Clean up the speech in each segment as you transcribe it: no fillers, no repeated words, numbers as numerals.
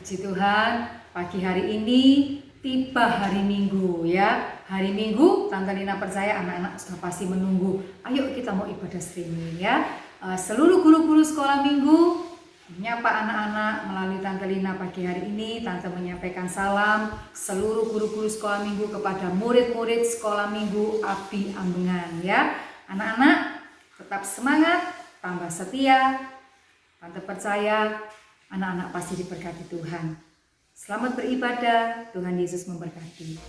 Puji Tuhan, pagi hari ini tiba hari Minggu ya. Hari Minggu, Tante Lina percaya anak-anak sudah pasti menunggu. Ayo kita mau ibadah streaming ya. Seluruh guru-guru sekolah minggu menyapa anak-anak melalui Tante Lina pagi hari ini. Tante menyampaikan salam seluruh guru-guru sekolah minggu kepada murid-murid sekolah minggu Abi Ambengan ya. Anak-anak tetap semangat, tambah setia. Tante percaya anak-anak pasti diberkati Tuhan. Selamat beribadah, Tuhan Yesus memberkati.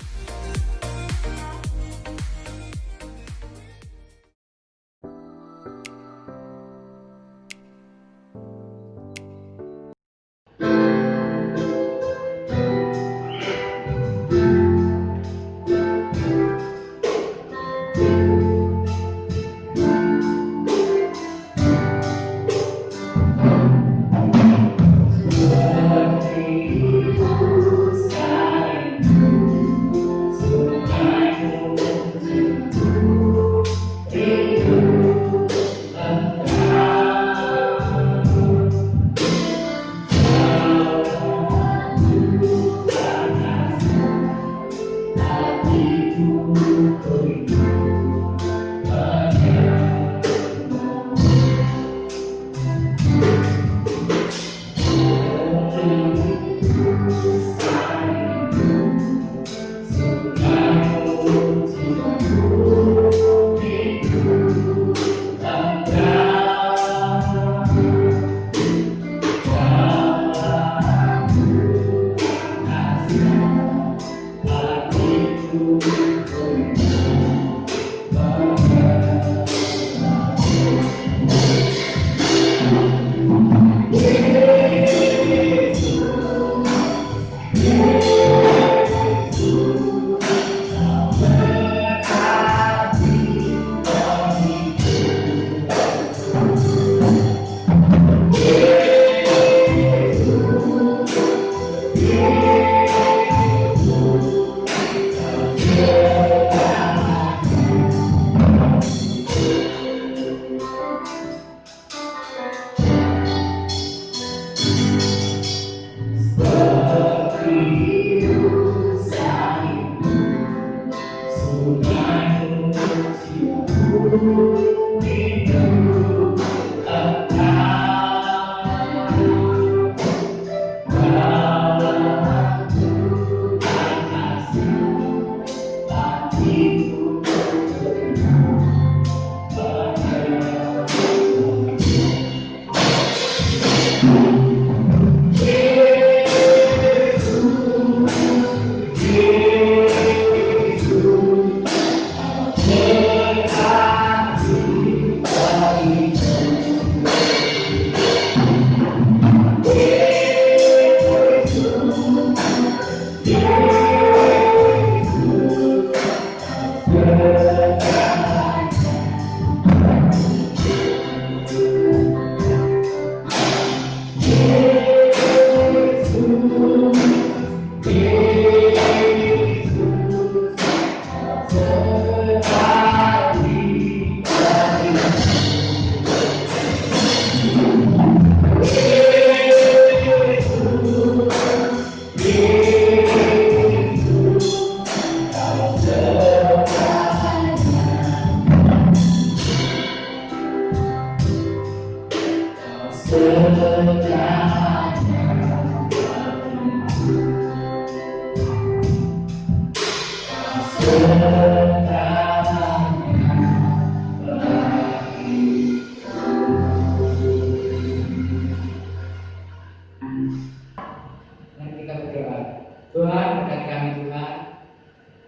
Tuhan, berkati kami Tuhan,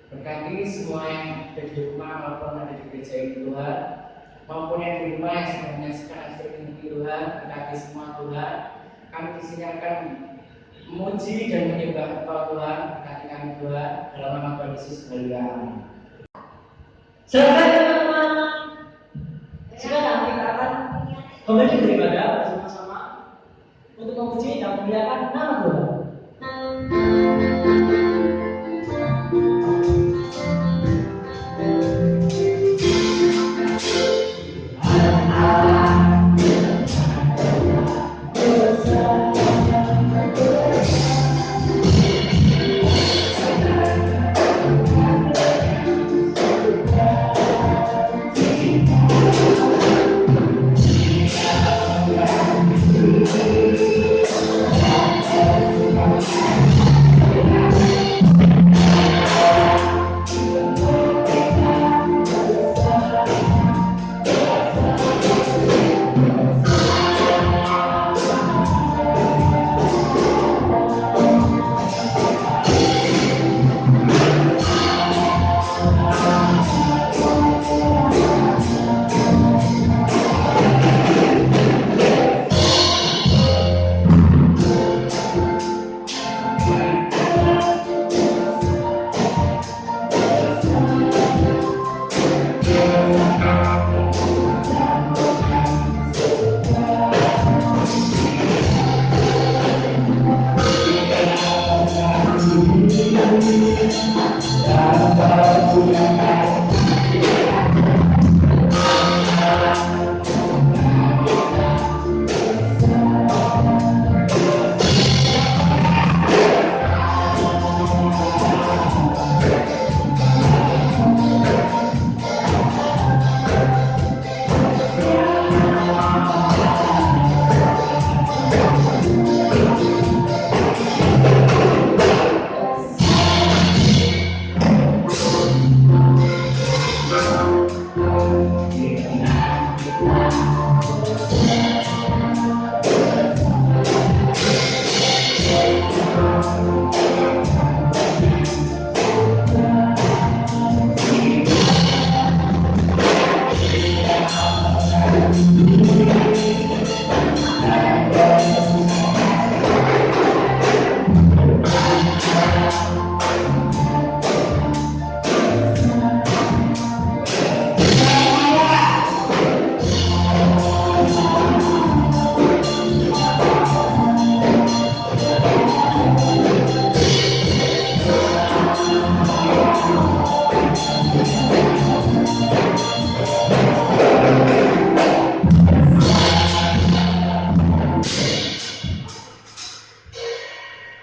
berkati semua yang ada di rumah maupun ada di gereja ini Tuhan, maupun yang di rumah yang sedang menyaksikan acara ini Tuhan, berkati semua Tuhan. Kami di sini akan memuji dan menyembah Engkau Tuhan, berkati kami Tuhan, dalam nama Tuhan Yesus Amin. Selamat teman-teman. Sekarang kita akan kembali beribadah bersama-sama untuk memuji dan memuliakan nama Tuhan.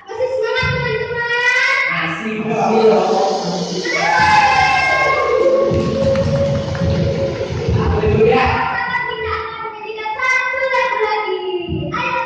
Masih semangat teman-teman. Asik sih. Haleluya. Maka kita akan menyanyikan satu lagu lagi. Ayo.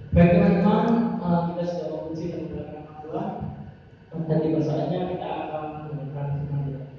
Baik teman-teman, kita sudah memuji dan memuliakan nama Tuhan. Dan tiba saatnya kita akan mendengarkan firman Tuhan.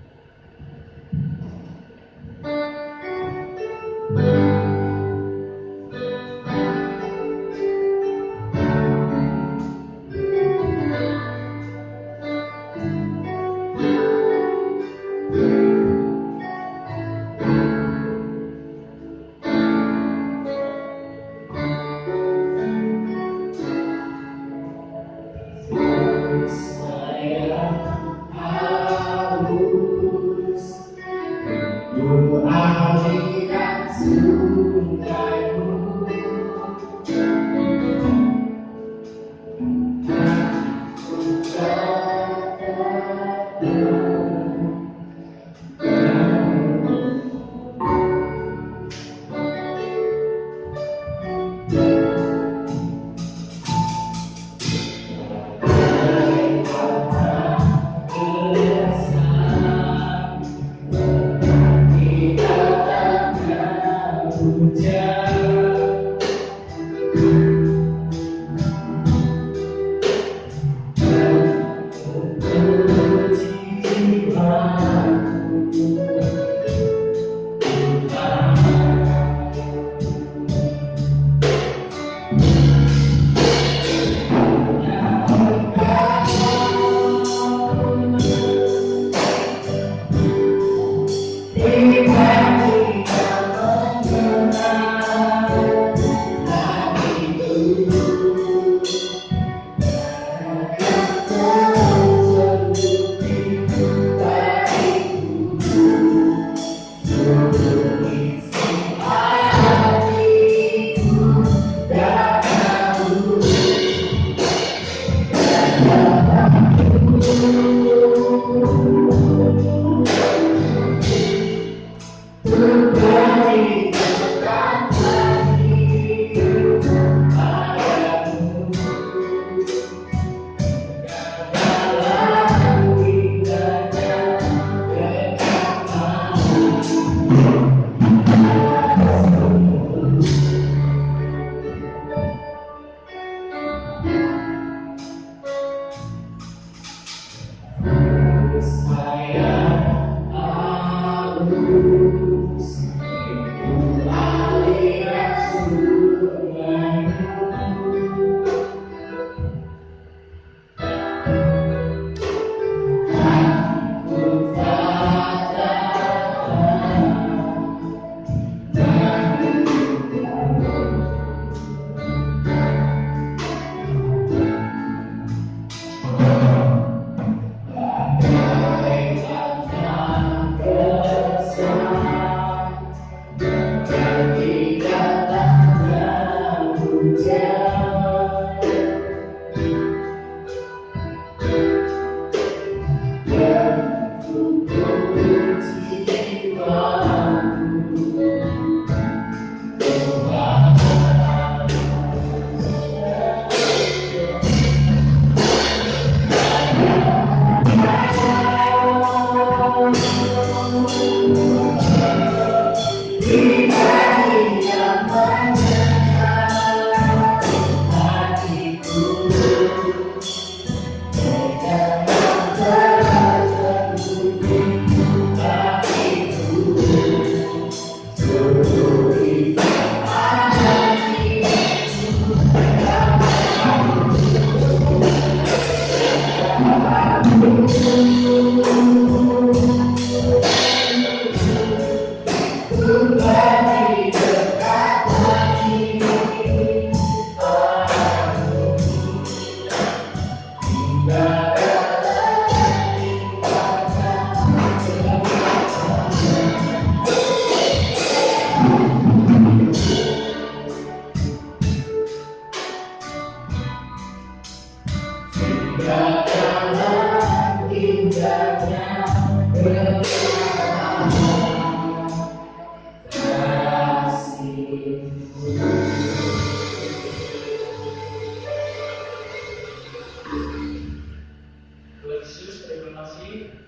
Tuhan Yesus, terima kasih.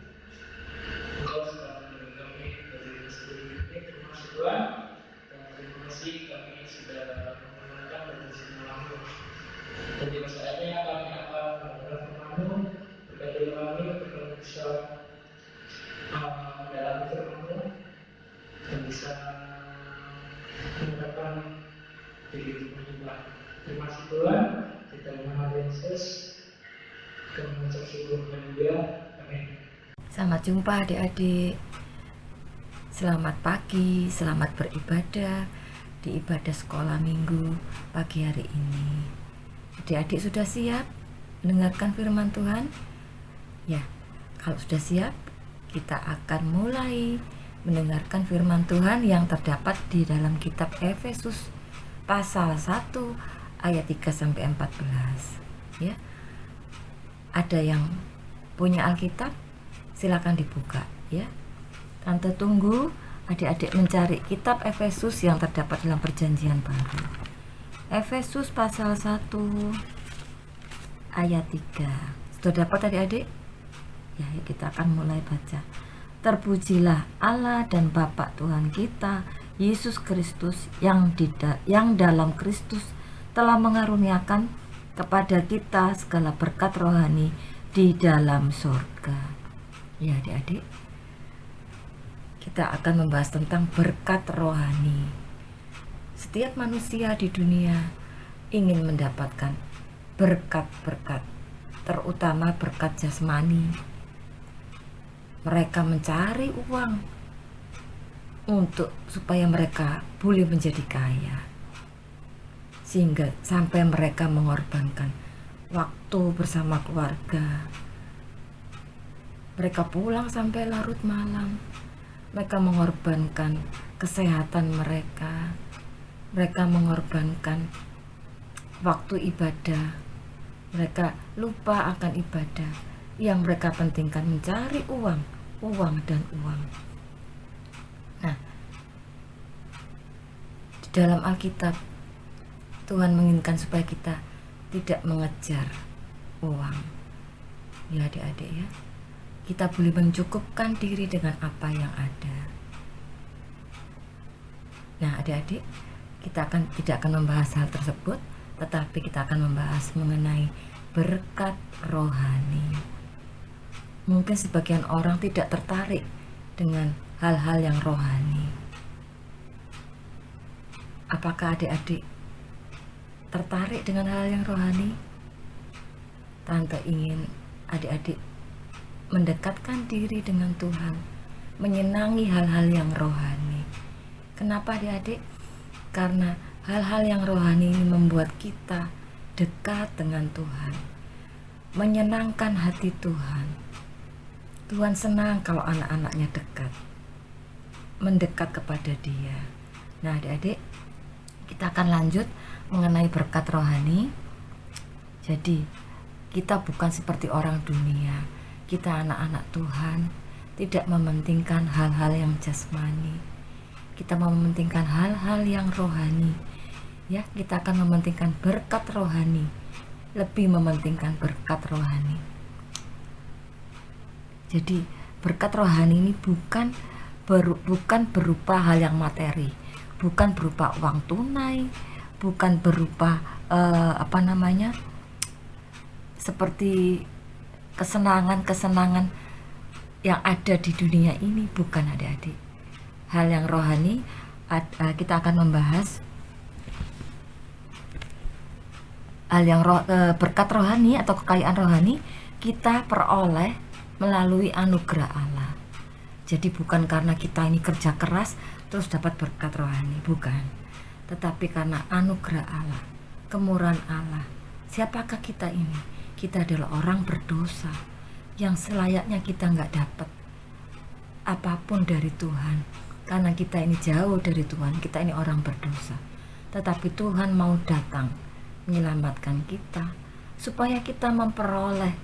Engkau sudah memberi kami dari rezeki ini. Terima kasih Tuhan. Dan terima kasih kami sudah mendengarkan dari firman-Mu. Dan tiba saatnya kami akan mendengar firman-Mu. Berkati kami untuk bisa mendalami firman-Mu dan bisa mendengarkan diri Tuhan. Terima kasih Tuhan. Kita nama Yesus. Kami mengucap syukur kepada Dia. Amin. Selamat jumpa adik-adik. Selamat pagi, selamat beribadah di ibadah sekolah minggu pagi hari ini. Adik-adik sudah siap mendengarkan firman Tuhan? Ya, kalau sudah siap, kita akan mulai mendengarkan firman Tuhan yang terdapat di dalam kitab Efesus pasal 1 ayat 3-14. Ya. Ada yang punya Alkitab? Silakan dibuka ya. Tante tunggu adik-adik mencari kitab Efesus yang terdapat dalam Perjanjian Baru. Efesus pasal 1 ayat 3. Sudah dapat adik-adik? Ya, kita akan mulai baca. Terpujilah Allah dan Bapa Tuhan kita Yesus Kristus yang dalam Kristus telah mengaruniakan kepada kita segala berkat rohani di dalam surga. Ya adik-adik, kita akan membahas tentang berkat rohani. Setiap manusia di dunia ingin mendapatkan berkat-berkat, terutama berkat jasmani. Mereka mencari uang supaya mereka boleh menjadi kaya, sehingga sampai mereka mengorbankan waktu bersama keluarga. Mereka pulang sampai larut malam. Mereka mengorbankan kesehatan mereka. Mereka mengorbankan waktu ibadah. Mereka lupa akan ibadah. Yang mereka pentingkan mencari uang dan uang. Nah, di dalam Alkitab Tuhan menginginkan supaya kita tidak mengejar uang. Ya adik-adik ya. Kita boleh mencukupkan diri dengan apa yang ada. Nah adik-adik, kita tidak akan membahas hal tersebut, tetapi kita akan membahas mengenai berkat rohani. Mungkin sebagian orang tidak tertarik dengan hal-hal yang rohani. Apakah adik-adik tertarik dengan hal yang rohani? Tante ingin adik-adik mendekatkan diri dengan Tuhan, menyenangi hal-hal yang rohani. Kenapa adik-adik? Karena hal-hal yang rohani ini membuat kita dekat dengan Tuhan, menyenangkan hati Tuhan. Tuhan senang kalau anak-anaknya mendekat kepada Dia. Nah adik-adik, kita akan lanjut mengenai berkat rohani. Jadi kita bukan seperti orang dunia. Kita anak-anak Tuhan tidak mementingkan hal-hal yang jasmani. Kita mementingkan hal-hal yang rohani. Ya, kita akan mementingkan berkat rohani, lebih mementingkan berkat rohani. Jadi berkat rohani ini bukan berupa hal yang materi, bukan berupa uang tunai, bukan berupa seperti kesenangan-kesenangan yang ada di dunia ini, bukan adik-adik. Hal yang rohani, kita akan membahas hal yang berkat rohani atau kekayaan rohani kita peroleh melalui anugerah Allah. Jadi bukan karena kita ini kerja keras terus dapat berkat rohani, bukan. Tetapi karena anugerah Allah, kemurahan Allah. Siapakah kita ini? kita adalah orang berdosa yang selayaknya kita nggak dapat apapun dari Tuhan, karena kita ini jauh dari Tuhan, kita ini orang berdosa. Tetapi Tuhan mau datang menyelamatkan kita supaya kita memperoleh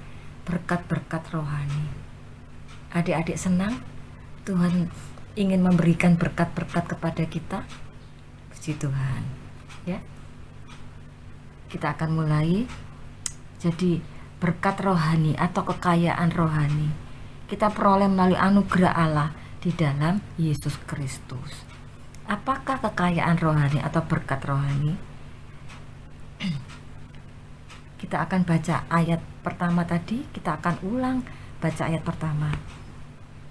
berkat-berkat rohani. Adik-adik senang Tuhan ingin memberikan berkat-berkat kepada kita. Puji Tuhan, ya. Kita akan mulai. Jadi berkat rohani atau kekayaan rohani kita peroleh melalui anugerah Allah di dalam Yesus Kristus. Apakah kekayaan rohani atau berkat rohani? Kita akan baca ayat pertama tadi, kita akan ulang baca ayat pertama.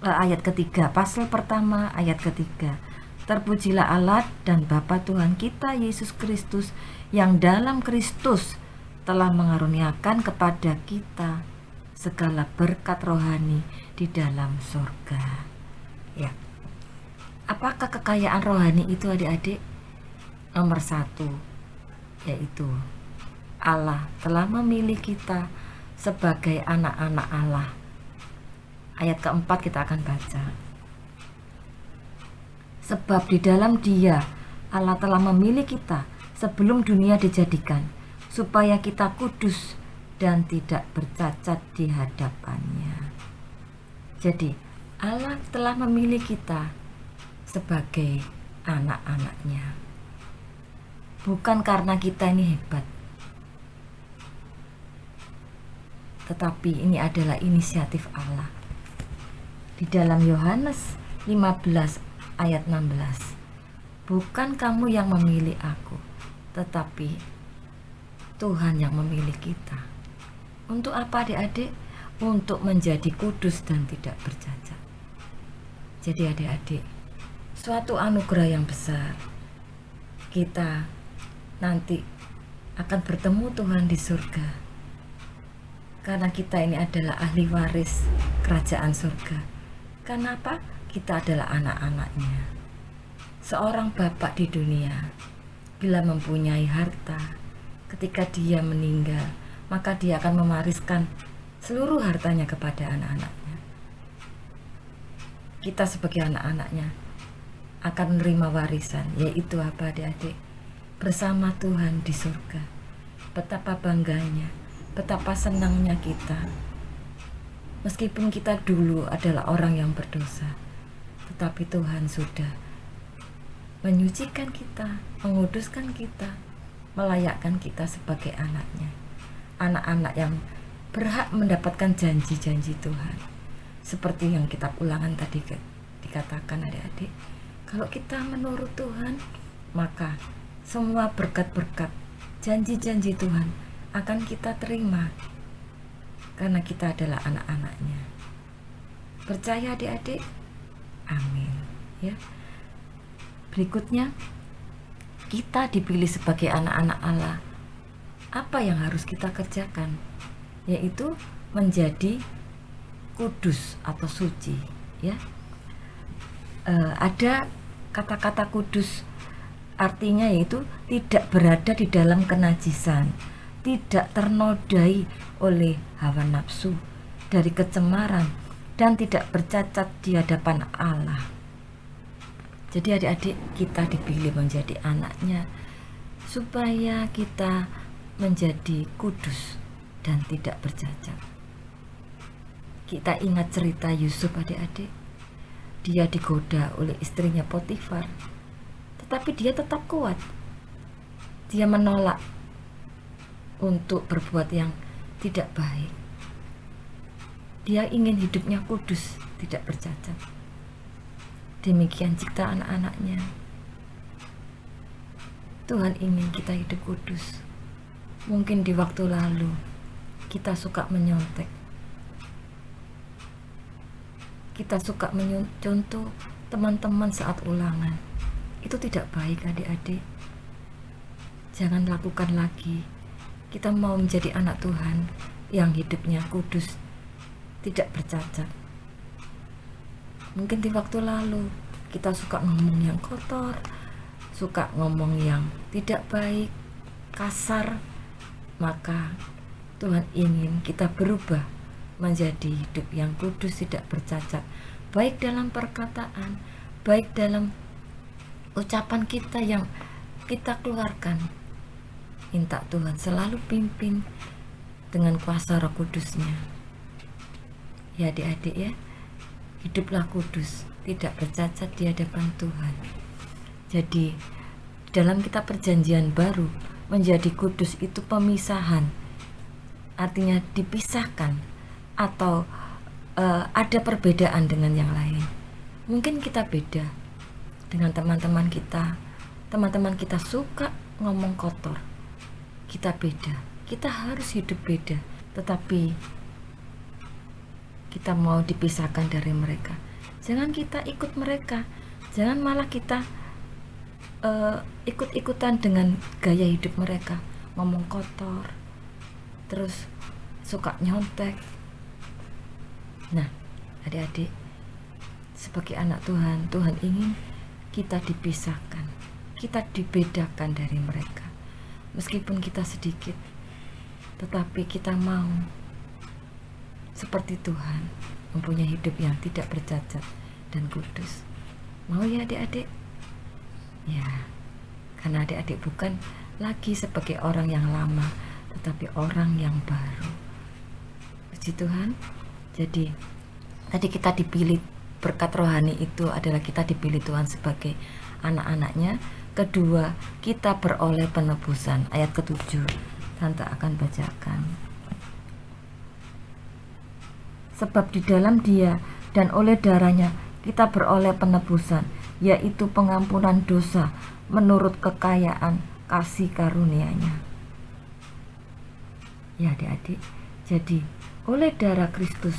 Ayat ketiga, pasal pertama ayat ketiga. Terpujilah Allah dan Bapa Tuhan kita Yesus Kristus, yang dalam Kristus telah mengaruniakan kepada kita segala berkat rohani di dalam surga. Ya. Apakah kekayaan rohani itu adik-adik? Nomor 1, yaitu Allah telah memilih kita sebagai anak-anak Allah. Ayat keempat kita akan baca. Sebab di dalam Dia Allah telah memilih kita sebelum dunia dijadikan, supaya kita kudus dan tidak bercacat di hadapannya. Jadi Allah telah memilih kita sebagai anak-anaknya, bukan karena kita ini hebat, tetapi ini adalah inisiatif Allah. Di dalam Yohanes 15 ayat 16, bukan kamu yang memilih aku, tetapi Tuhan yang memilih kita. Untuk apa adik-adik? Untuk menjadi kudus dan tidak bercacat. Jadi adik-adik, suatu anugerah yang besar. Kita nanti akan bertemu Tuhan di surga, karena kita ini adalah ahli waris kerajaan surga. Kenapa? Kita adalah anak-anaknya. Seorang bapak di dunia, bila mempunyai harta, ketika dia meninggal, maka dia akan mewariskan seluruh hartanya kepada anak-anaknya. Kita sebagai anak-anaknya akan menerima warisan, yaitu apa adik-adik? Bersama Tuhan di surga. Betapa bangganya, betapa senangnya kita. Meskipun kita dulu adalah orang yang berdosa, tetapi Tuhan sudah menyucikan kita, menguduskan kita, melayakkan kita sebagai anaknya, anak-anak yang berhak mendapatkan janji-janji Tuhan. Seperti yang kitab Ulangan tadi dikatakan adik-adik, kalau kita menurut Tuhan, maka semua berkat-berkat, janji-janji Tuhan akan kita terima, karena kita adalah anak-anaknya. Percaya adik-adik? Amin. Ya. Berikutnya, kita dipilih sebagai anak-anak Allah. Apa yang harus kita kerjakan? Yaitu menjadi kudus atau suci. Ya, ada kata-kata kudus, artinya yaitu tidak berada di dalam kenajisan, tidak ternodai oleh hawa nafsu, dari kecemaran, dan tidak bercacat di hadapan Allah. Jadi adik-adik, kita dipilih menjadi anaknya supaya kita menjadi kudus dan tidak bercacat. Kita ingat cerita Yusuf adik-adik. Dia digoda oleh istrinya Potifar, tetapi dia tetap kuat. Dia menolak untuk berbuat yang tidak baik. Dia ingin hidupnya kudus, tidak bercacat. Demikian ciptaan anak-anaknya. Tuhan ingin kita hidup kudus. Mungkin di waktu lalu kita suka menyontek, kita suka contoh teman-teman saat ulangan. Itu tidak baik adik-adik. Jangan lakukan lagi. Kita mau menjadi anak Tuhan yang hidupnya kudus, tidak bercacat. Mungkin di waktu lalu kita suka ngomong yang kotor, suka ngomong yang tidak baik, kasar, maka Tuhan ingin kita berubah menjadi hidup yang kudus, tidak bercacat, baik dalam perkataan, baik dalam ucapan kita yang kita keluarkan. Minta Tuhan selalu pimpin dengan kuasa Roh Kudus-Nya. Ya adik-adik ya, hiduplah kudus, tidak bercacat di hadapan Tuhan. Jadi dalam kitab perjanjian baru, menjadi kudus itu pemisahan, artinya dipisahkan atau ada perbedaan dengan yang lain. Mungkin kita beda dengan teman-teman kita. Teman-teman kita suka ngomong kotor, kita beda, kita harus hidup beda, tetapi kita mau dipisahkan dari mereka. Jangan kita ikut mereka, jangan malah kita ikut-ikutan dengan gaya hidup mereka, ngomong kotor, terus suka nyontek. Nah, adik-adik, sebagai anak Tuhan, Tuhan ingin kita dipisahkan, kita dibedakan dari mereka. Meskipun kita sedikit, tetapi kita mau seperti Tuhan, mempunyai hidup yang tidak bercacat dan kudus. Mau ya adik-adik? Ya, karena adik-adik bukan lagi sebagai orang yang lama, tetapi orang yang baru. Puji Tuhan. Jadi tadi kita dipilih, berkat rohani itu adalah kita dipilih Tuhan sebagai anak-anaknya. Kedua, kita beroleh penebusan. Ayat ke-7 Tante akan bacakan. Sebab di dalam Dia dan oleh darahnya kita beroleh penebusan, yaitu pengampunan dosa menurut kekayaan kasih karunia-Nya. Ya adik-adik, jadi oleh darah Kristus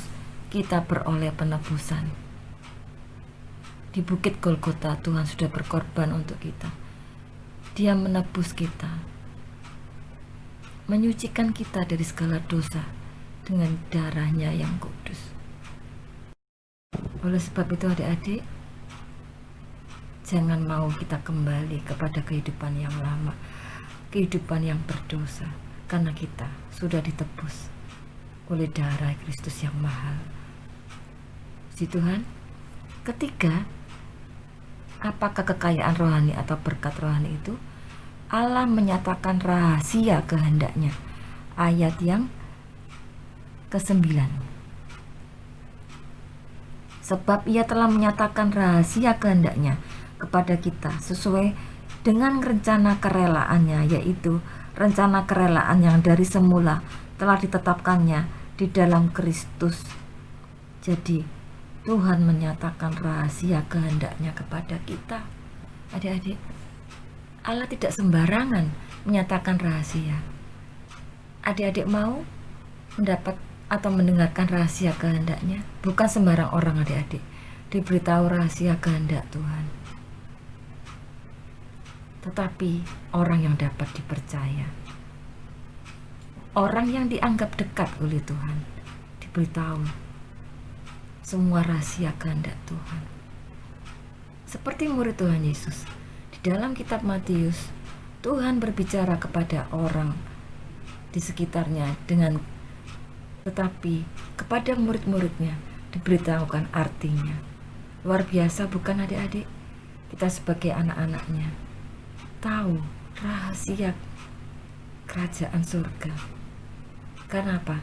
kita beroleh penebusan. Di Bukit Golgota Tuhan sudah berkorban untuk kita. Dia menebus kita, menyucikan kita dari segala dosa dengan darahnya yang kudus. Oleh sebab itu adik-adik, jangan mau kita kembali kepada kehidupan yang lama, kehidupan yang berdosa, karena kita sudah ditebus oleh darah Kristus yang mahal. Puji Tuhan. Ketiga, apakah kekayaan rohani atau berkat rohani itu? Allah menyatakan rahasia kehendak-Nya. Ayat yang ke-9. Sebab Ia telah menyatakan rahasia kehendak-Nya kepada kita sesuai dengan rencana kerelaan-Nya, yaitu rencana kerelaan yang dari semula telah ditetapkannya di dalam Kristus. Jadi Tuhan menyatakan rahasia kehendak-Nya kepada kita. Adik-adik, Allah tidak sembarangan menyatakan rahasia. Adik-adik mau mendapat atau mendengarkan rahasia kehendak-Nya? Bukan sembarang orang adik-adik diberitahu rahasia kehendak Tuhan, tetapi orang yang dapat dipercaya, orang yang dianggap dekat oleh Tuhan, diberitahu semua rahasia kehendak Tuhan. Seperti murid Tuhan Yesus, di dalam kitab Matius, Tuhan berbicara kepada orang di sekitarnya tetapi kepada murid-muridnya diberitahukan artinya. Luar biasa bukan adik-adik? Kita sebagai anak-anaknya tahu rahasia kerajaan surga. Kenapa?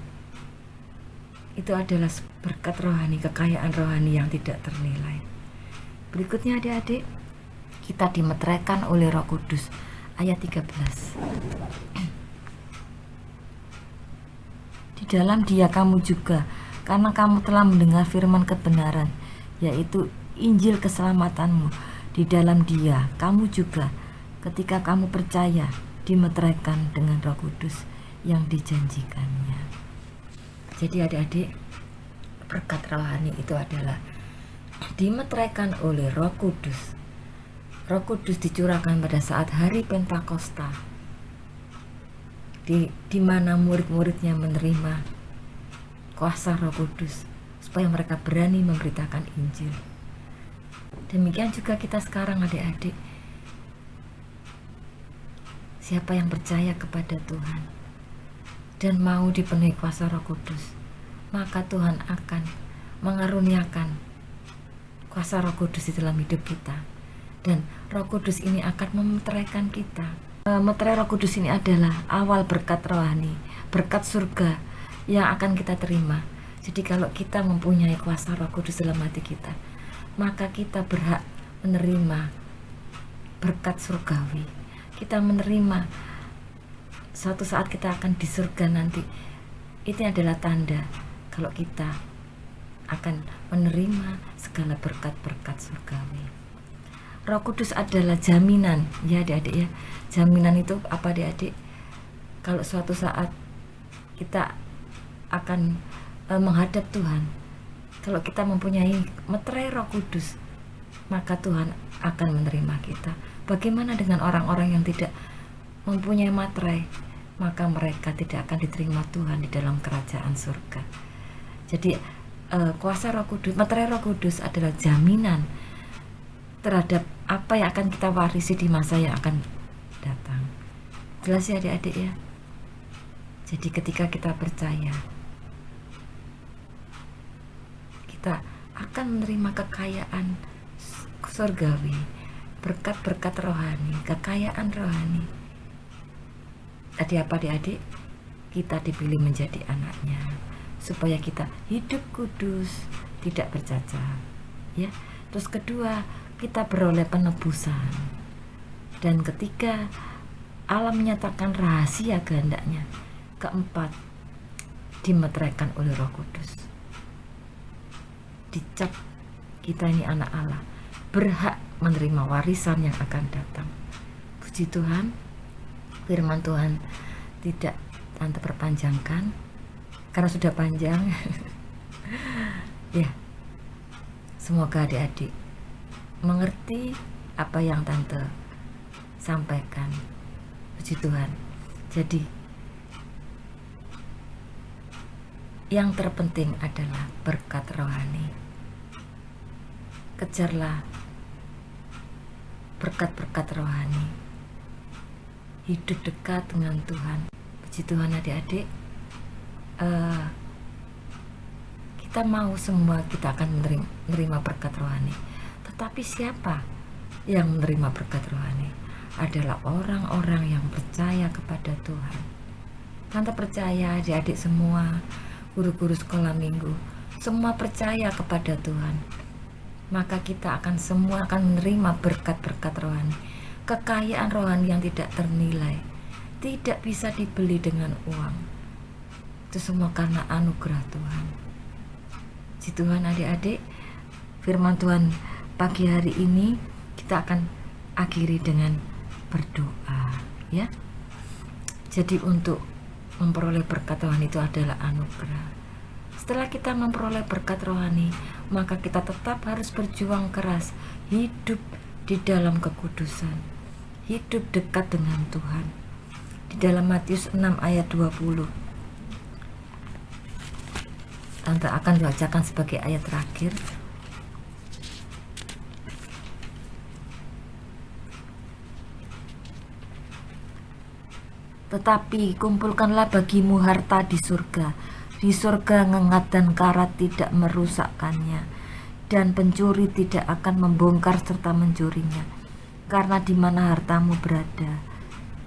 Itu adalah berkat rohani, kekayaan rohani yang tidak ternilai. Berikutnya adik-adik, kita dimeteraikan oleh Roh Kudus. Ayat 13. Di dalam Dia kamu juga, karena kamu telah mendengar firman kebenaran, yaitu Injil keselamatanmu. Di dalam Dia kamu juga, ketika kamu percaya, dimeteraikan dengan Roh Kudus yang dijanjikannya. Jadi adik-adik, berkat rohani itu adalah dimeteraikan oleh Roh Kudus. Roh Kudus dicurahkan pada saat hari Pentakosta, di mana murid-muridnya menerima kuasa Roh Kudus supaya mereka berani memberitakan Injil. Demikian juga kita sekarang adik-adik. Siapa yang percaya kepada Tuhan, dan mau dipenuhi kuasa Roh Kudus, maka Tuhan akan mengaruniakan kuasa Roh Kudus di dalam hidup kita, dan Roh Kudus ini akan memeteraikan kita. Meterai Roh Kudus ini adalah awal berkat rohani, berkat surga yang akan kita terima. Jadi kalau kita mempunyai kuasa Roh Kudus dalam hati kita, maka kita berhak menerima berkat surgawi. Kita menerima suatu saat kita akan di surga nanti. Itu adalah tanda kalau kita akan menerima segala berkat-berkat surgawi. Roh Kudus adalah jaminan, ya adik-adik ya. Jaminan itu apa adik-adik? Kalau suatu saat kita akan menghadap Tuhan, kalau kita mempunyai meterai Roh Kudus, maka Tuhan akan menerima kita. Bagaimana dengan orang-orang yang tidak mempunyai materai? Maka mereka tidak akan diterima Tuhan di dalam kerajaan surga. Jadi kuasa Roh Kudus, meterai Roh Kudus adalah jaminan terhadap apa yang akan kita warisi di masa yang akan datang. Jelas ya adik-adik ya. Jadi ketika kita percaya, kita akan menerima kekayaan surgawi, berkat-berkat rohani, kekayaan rohani. Tadi apa adik-adik? Kita dipilih menjadi anaknya, supaya kita hidup kudus, tidak bercacat, ya. Terus kedua, kita beroleh penebusan. Dan ketiga, Allah menyatakan rahasia kehendaknya. Keempat, dimeteraikan oleh Roh Kudus. Dicap kita ini anak Allah, berhak menerima warisan yang akan datang. Puji Tuhan, firman Tuhan tidak tante perpanjangkan karena sudah panjang. Ya, semoga adik-adik mengerti apa yang tante sampaikan. Puji Tuhan. Jadi yang terpenting adalah berkat rohani. Kejarlah berkat-berkat rohani, hidup dekat dengan Tuhan. Puji Tuhan adik-adik, kita mau semua kita akan menerima berkat rohani. Tetapi siapa yang menerima berkat rohani? Adalah orang-orang yang percaya kepada Tuhan. Tante percaya adik-adik semua, guru-guru sekolah minggu, semua percaya kepada Tuhan. Maka kita akan semua akan menerima berkat-berkat rohani, kekayaan rohani yang tidak ternilai, tidak bisa dibeli dengan uang. Itu semua karena anugerah Tuhan. Puji Tuhan adik-adik, firman Tuhan pagi hari ini kita akan akhiri dengan berdoa, ya. Jadi untuk memperoleh berkat rohani itu adalah anugerah. Setelah kita memperoleh berkat rohani, maka kita tetap harus berjuang keras, hidup di dalam kekudusan, hidup dekat dengan Tuhan. Di dalam Matius 6 ayat 20, Tante akan bacakan sebagai ayat terakhir. Tetapi kumpulkanlah bagimu harta di surga. Di surga ngengat dan karat tidak merusakkannya, dan pencuri tidak akan membongkar serta mencurinya. Karena di mana hartamu berada,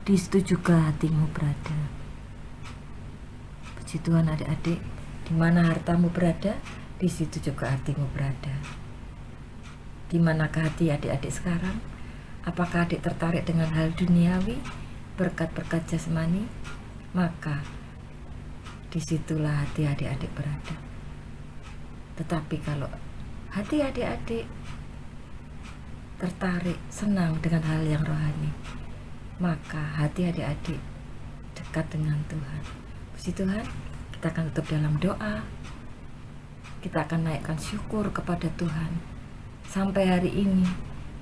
di situ juga hatimu berada. Puji Tuhan adik-adik, di mana hartamu berada, di situ juga hatimu berada. Di manakah hati adik-adik sekarang? Apakah adik tertarik dengan hal duniawi, berkat-berkat jasmani? Maka disitulah hati adik-adik berada. Tetapi kalau hati adik-adik tertarik, senang dengan hal yang rohani, maka hati adik-adik dekat dengan Tuhan. Puji Tuhan, kita akan tutup dalam doa. Kita akan naikkan syukur kepada Tuhan. Sampai hari ini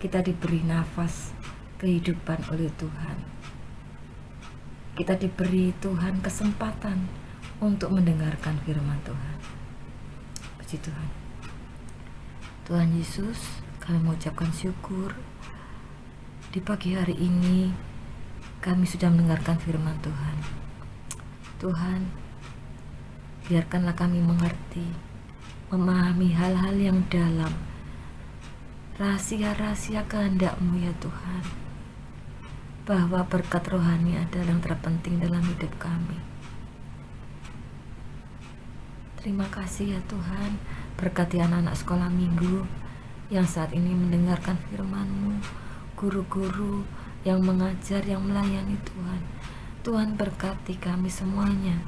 kita diberi nafas kehidupan oleh Tuhan. Kita diberi Tuhan kesempatan untuk mendengarkan firman Tuhan. Puji Tuhan. Tuhan Yesus, kami mengucapkan syukur. Di pagi hari ini kami sudah mendengarkan firman Tuhan. Tuhan, biarkanlah kami mengerti, memahami hal-hal yang dalam, rahasia-rahasia kehendak-Mu ya Tuhan, bahwa berkat rohani adalah yang terpenting dalam hidup kami. Terima kasih ya Tuhan, berkati anak-anak sekolah minggu yang saat ini mendengarkan firman-Mu, guru-guru yang mengajar, yang melayani Tuhan. Tuhan berkati kami semuanya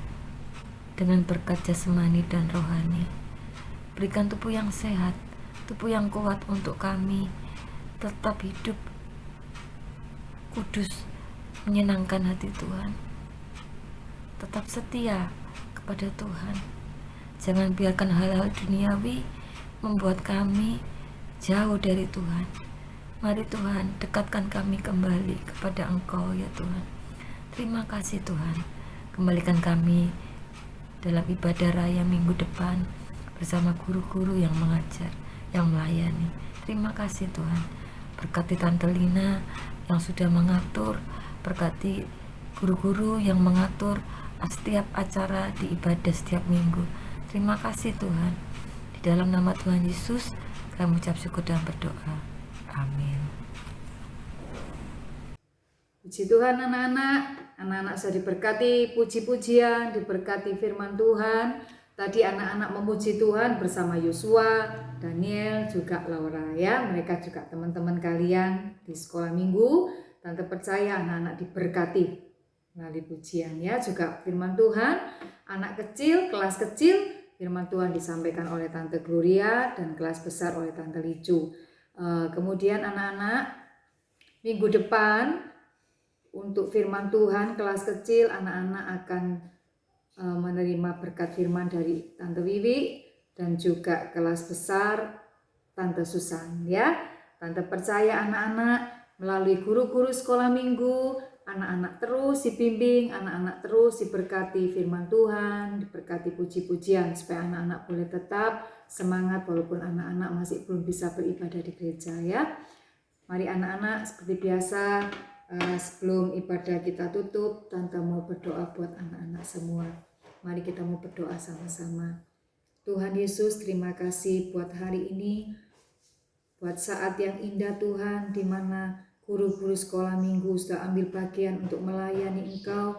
dengan berkat jasmani dan rohani. Berikan tubuh yang sehat, tubuh yang kuat untuk kami tetap hidup kudus, menyenangkan hati Tuhan, tetap setia kepada Tuhan. Jangan biarkan hal-hal duniawi membuat kami jauh dari Tuhan. Mari Tuhan, dekatkan kami kembali kepada Engkau ya Tuhan. Terima kasih Tuhan, kembalikan kami dalam ibadah raya minggu depan bersama guru-guru yang mengajar, yang melayani. Terima kasih Tuhan, berkati Tante Lina yang sudah mengatur, berkati guru-guru yang mengatur setiap acara di ibadah setiap minggu. Terima kasih Tuhan, di dalam nama Tuhan Yesus kami ucap syukur dan berdoa. Amin. Puji Tuhan anak-anak sudah diberkati puji-pujian, diberkati firman Tuhan. Tadi anak-anak memuji Tuhan bersama Yosua, Daniel, juga Laura ya. Mereka juga teman-teman kalian di sekolah minggu. Tante percaya anak-anak diberkati melalui pujian ya. Juga firman Tuhan, anak kecil, kelas kecil, firman Tuhan disampaikan oleh Tante Gloria dan kelas besar oleh Tante Licu. Kemudian anak-anak minggu depan untuk firman Tuhan kelas kecil, anak-anak akan menerima berkat firman dari Tante Wiwi dan juga kelas besar Tante Susan ya. Tante percaya anak-anak melalui guru-guru sekolah minggu, anak-anak terus dibimbing, anak-anak terus diberkati firman Tuhan, diberkati puji-pujian supaya anak-anak boleh tetap semangat walaupun anak-anak masih belum bisa beribadah di gereja ya. Mari anak-anak seperti biasa, sebelum ibadah kita tutup, Tante mau berdoa buat anak-anak semua. Mari kita mau berdoa sama-sama. Tuhan Yesus, terima kasih buat hari ini, buat saat yang indah Tuhan, di mana guru-guru sekolah minggu sudah ambil bagian untuk melayani Engkau.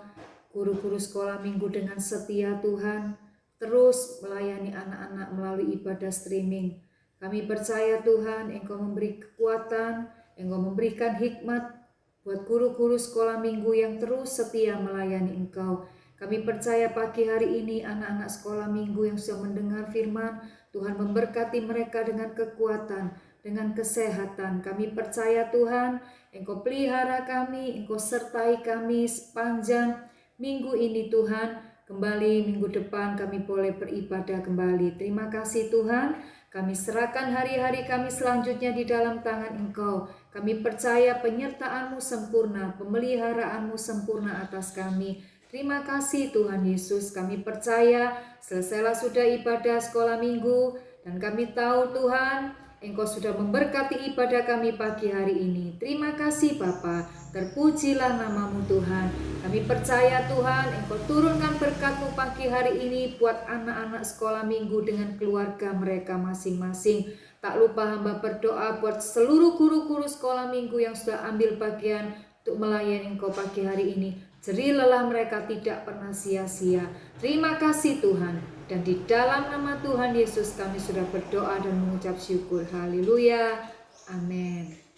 Guru-guru sekolah minggu dengan setia Tuhan, terus melayani anak-anak melalui ibadah streaming. Kami percaya Tuhan, Engkau memberi kekuatan, Engkau memberikan hikmat buat guru-guru sekolah minggu yang terus setia melayani Engkau. Kami percaya pagi hari ini anak-anak sekolah minggu yang sudah mendengar firman, Tuhan memberkati mereka dengan kekuatan, dengan kesehatan. Kami percaya Tuhan, Engkau pelihara kami, Engkau sertai kami sepanjang minggu ini Tuhan. Kembali minggu depan kami boleh beribadah kembali. Terima kasih Tuhan. Kami serahkan hari-hari kami selanjutnya di dalam tangan Engkau. Kami percaya penyertaan-Mu sempurna, pemeliharaanmu sempurna atas kami. Terima kasih Tuhan Yesus. Kami percaya selesailah sudah ibadah sekolah minggu. Dan kami tahu Tuhan, Engkau sudah memberkati ibadah kami pagi hari ini. Terima kasih Bapa. Terpujilah nama-Mu Tuhan. Kami percaya Tuhan, Engkau turunkan berkat-Mu pagi hari ini buat anak-anak sekolah minggu dengan keluarga mereka masing-masing. Tak lupa hamba berdoa buat seluruh guru-guru sekolah minggu yang sudah ambil bagian untuk melayani Engkau pagi hari ini. Jerih lelah mereka tidak pernah sia-sia. Terima kasih Tuhan. Dan di dalam nama Tuhan Yesus kami sudah berdoa dan mengucap syukur. Haleluya. Amin.